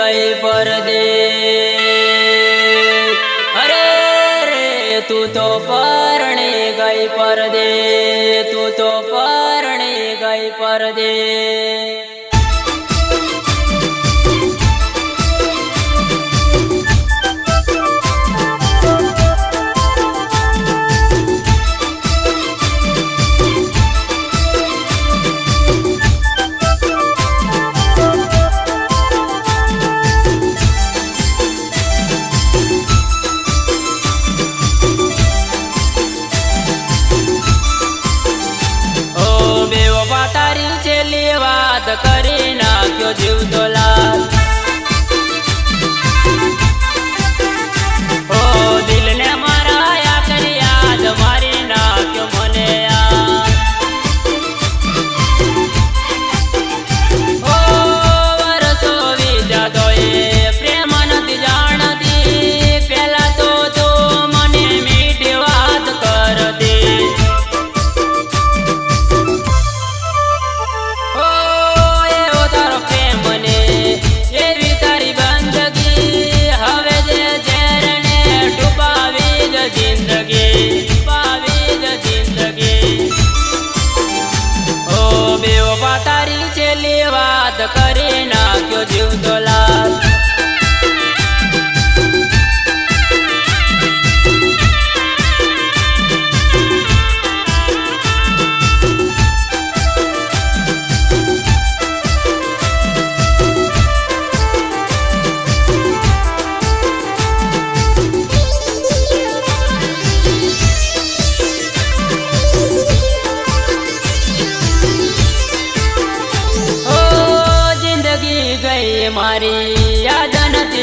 गई परदेस। अरे रे तू तो परणे गई परदेस, तू तो परणे गई परदेस। तारी छेली वात करी नाख्यो जीव तो लाल। ओ दिल ने मारा या करी याद मारी नाख्यो मने याद। ओ वरसो वीजा तो ये प्रेम नथी जाणती, पेला तो तू मने मीठी वात करती। तारी छेली वात करी नाख्यो जीव तो लाल। मारी याद नथी